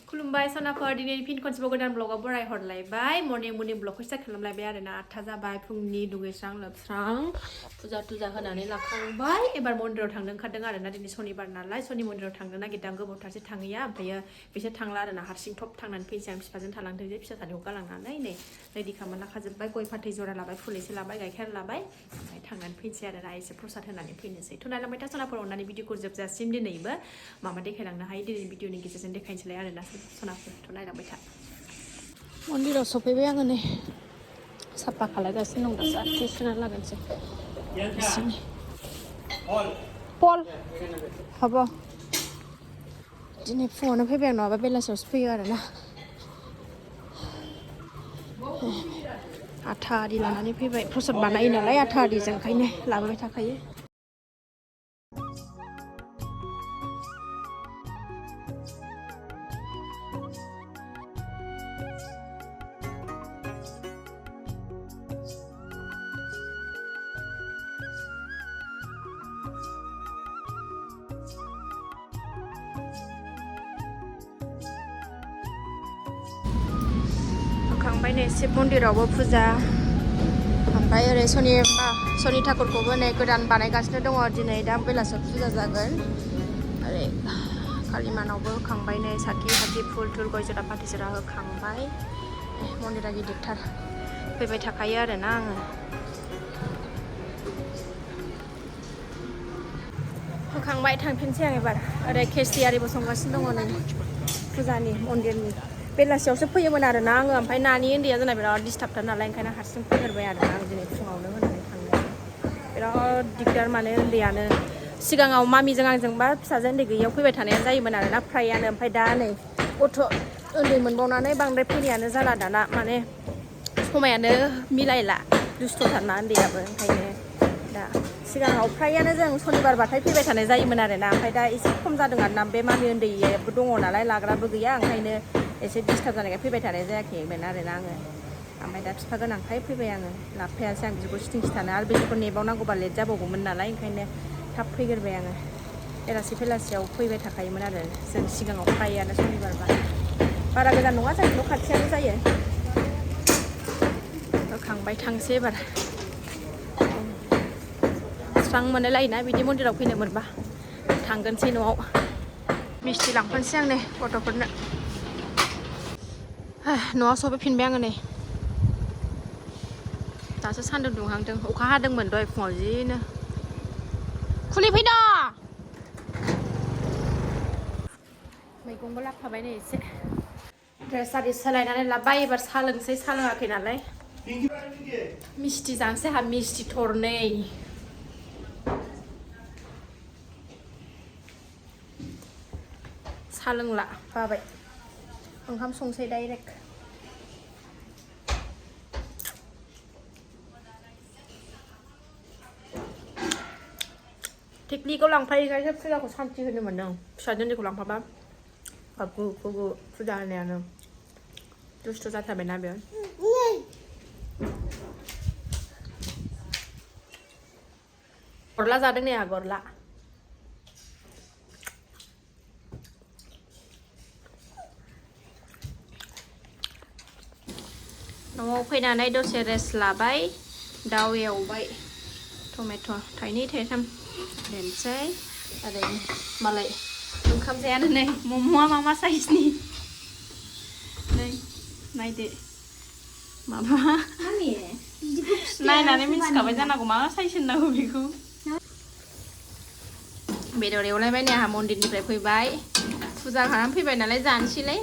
खुलुमबाय सनाफोर दिनै फिन खनसेबाव गोदान ब्लगाव बराय हरलायबाय मर्निं ब्लगखौ स्टार्ट खालामलायबाय आरोना 8 जाबाय फुंनि दुगैस्रां लोबस्रां फुजा थुजा होनानै लाखांबाय एबार मन्दिराव थांनो ओंखारदों आरोना दिनै सनिबार नालाय सनि मन्दिराव थांनो नागिरदों गोबावथारसो थाङैया ओमफ्रायो बिसोर थांला आरोना हारसिं थप थांनानै फैनोसै आं बिफाजों थालांदों जे फिसा सानैखौ गालांनानै नै रेडि खालामना लाखाजोब्बाय गय फाथै जरा लाबाय फुल एसे लाबाय गाइखेर लाबाय ओमफ्राय थांनानै फैनोसै आरोना एसे प्रसाद होनानै फैनोसै थुनायलांबाय था सनाफोर अननानै भिडिअखौ जोबजासिम दिनैबो मामा देखायलांनो हायो दिनै भिडिअनि गेजेरजों देखायनोसैलाय आरोना सनाफोरथ' नायलांबाय था मन्दिराव सफैबाय आङो नै साफा खालायगासिनो दं दासो आथिं सुना लागायनोसै पल हब दिनै फुङावनो फैबाय आं नङाबा बेलासियावसो फैयो आरोना आथा आरि लानानै फैबाय प्रसाद बानायो नालाय आथा आरिजों ओंखायनो लाबोबाय थाखायो होखांबाय नै शिब मन्दिरावबो फुजा ओमफ्राय ओरै सनि ठाकुरखौबो नै गोदान बानायगासिनो दङ दिनै दा बेलासियाव फुजा जागोन ओरै कालिमानावबो होखांबाय नै साखि फुल थुल गय जरा फाथै जरा होखांबाय मन्दिरा गिदिरथार फैबाय थाखायो आरोना आङो होखांबाय थांफिनसै आं एबार ओरै खेस्रि आरिबो संगासिनो दङ नै फुजानि मन्दिरनि बेलासियावसो फैयोमोन आरोना आङो ओमफ्राय नानि उन्दैया जोंना बिराद डिस्टार्बथार नालाय ओंखायनो हारसिं फैग्रोबाय आरोना आं दिनै फुङावनो होनानै थांनो बिराद दिगदार माने उन्दैयानो सिगाङाव मामिजों आंजोंबा फिसाजो उन्दै गैयियाव फैबाय थानायानो जायोमोन आरोना फ्रायानो ओमफ्राय दा नै गथ' उन्दै मोनबावनानै बांद्राय फैनायानो जाला दाना माने समायानो मिलायला दुस्थ'थारना उन्दैयाबो ओंखायनो दा सिगाङाव फ्रायानो जों सनिबारबाथाय फैबाय थानाय जायोमोन आरोना ओमफ्राय दा एसे खम जादों आरोना बे मामि उन्दैयाबो दङ नालाय लाग्राबो गैया ओंखायनो एसे डिस्टार्ब जानायखाय फैबाय थानाय जायाखैमोन आरोना आङो ओमफ्राय दा बिफा गोनांखाय फैबाय आङो लाबोफायासै आं बिसोरखौ सिथिं खिथानो आरो बिसोरखौ नेबावनांगौबा लेट जाबावगौमोन नालाय ओंखायनो थाब फैग्रोबाय आङो बेलासियाव फैबाय थाखायोमोन आरो जों सिगाङाव फ्रायानो सनिबारबा बारा गोजान नङा जों न' खाथियानो जायो होखांबाय थांसै एबार स्रां मोनलाय लायोना बिदि मन्दिराव फैनो मोनबा थांगोनसै न'आव मिस्थि लांफानोसै आं नै गथ'फोरनो न'आव सफैफिनबाय आङो नै दासो सान्दुं दुंहांदों अखा हादोंमोन दहाय फुङाव जिनो खुलिफैद' मैगंबो लाबोफाबाय नै एसे ड्रेस आरि सोलायनानै लाबोबाय एबार साहा लोंसै साहा लोङाखै नालाय मिस्थि जानोसै आंहा मिस्थि थरनै साहा लोंला बाबाय ओंखाम संसै डाइरेक्ट टेकनिकआव लांफायोखायसो फुजाखौ सान्थि होनो मोनदों फिसाजो उन्दैखौ लांफाबा बाबु फुजा होनायानो दुस्थ' जाथारबायना बे गरला जादों नै आहा गरला न'आव फैनानै दसे रेस्ट लाबाय दाउ एवबाय टमेट' थाइनै थाइथाम देनोसै ओरै मालाय ओंखाम जायानो नै मम'आ मा साइजनि नै नायदो माबा नायनानै मिथिखाबाय जानांगौ मा साइज होननांगौ बेखौ बेदर एवलायबाय नै आंहा मन्दिरनिफ्राय फैबाय फुजा खानानै फैबाय नालाय जानोसैलाय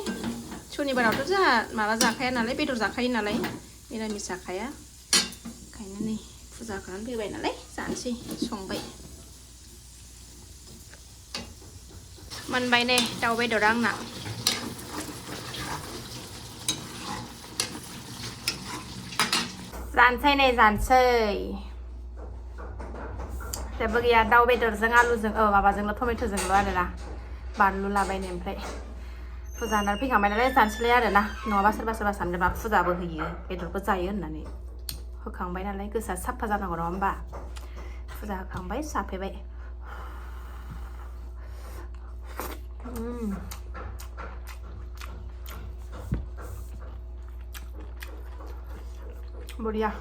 सनिबारावथ' जोंहा माबा जाखाया नालाय बेदर जाखायो नालाय निरामिस जाखाया ओंखायनो नै फुजा खानानै फैबाय नालाय जानोसै संबाय मोनबाय नै दाउ बेदरा आंना जानोसै जेबो गैया दाउ बेदरजों आलुजों माबाजोंल' टमेट'जोंल' आरोना बानलु लाबाय नै ओमफ्राय फुजा होनानै फैखांबाय नालाय जानोसैलाय आरोना नङाबा सोरबा सानदों मा फुजाबो होयो बेदरबो जायो होननानै होखांबाय नालाय गोसोआ साफा जानांगौ नङा होमबा फुजा होखांबाय जाफैबाय बरिया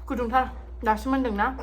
구중타 나시면 되나?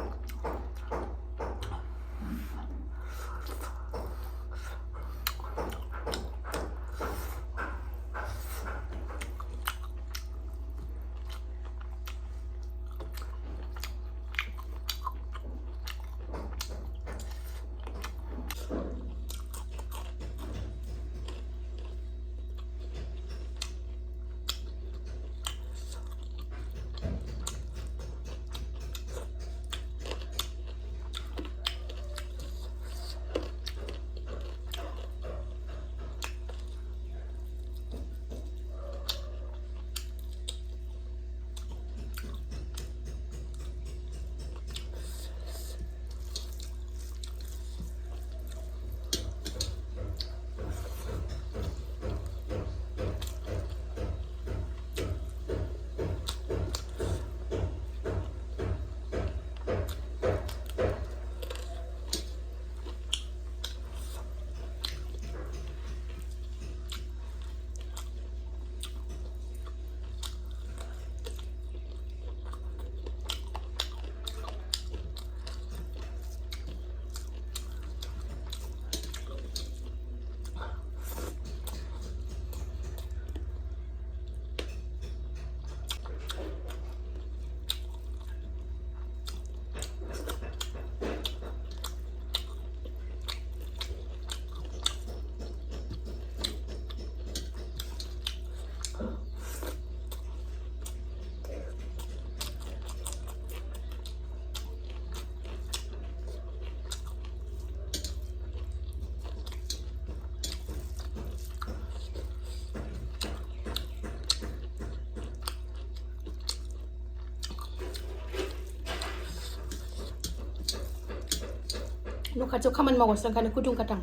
누가 저가만 먹었어? 가는 구중 가당.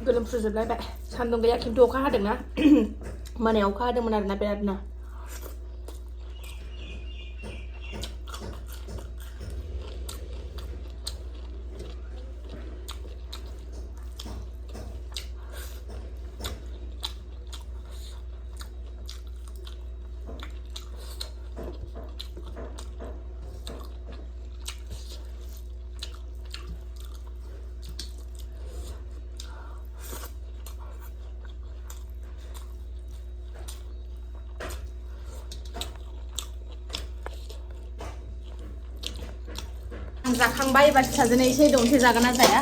Belum selesai bai. Sandung kayak kim tuh kah dengan mana yang kah dengan mana benar. जाखांबाय एबार फिसाजोनो एसे दंसे जागोन ना जाया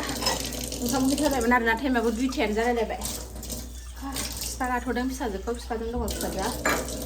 ओंखाम उखै थाबायमोन आरोना टाइमाबो 2:10 जालायलायबाय फिथा गाथ'दों फिसाजोखौ फिफाजों दङ फिसाजोआ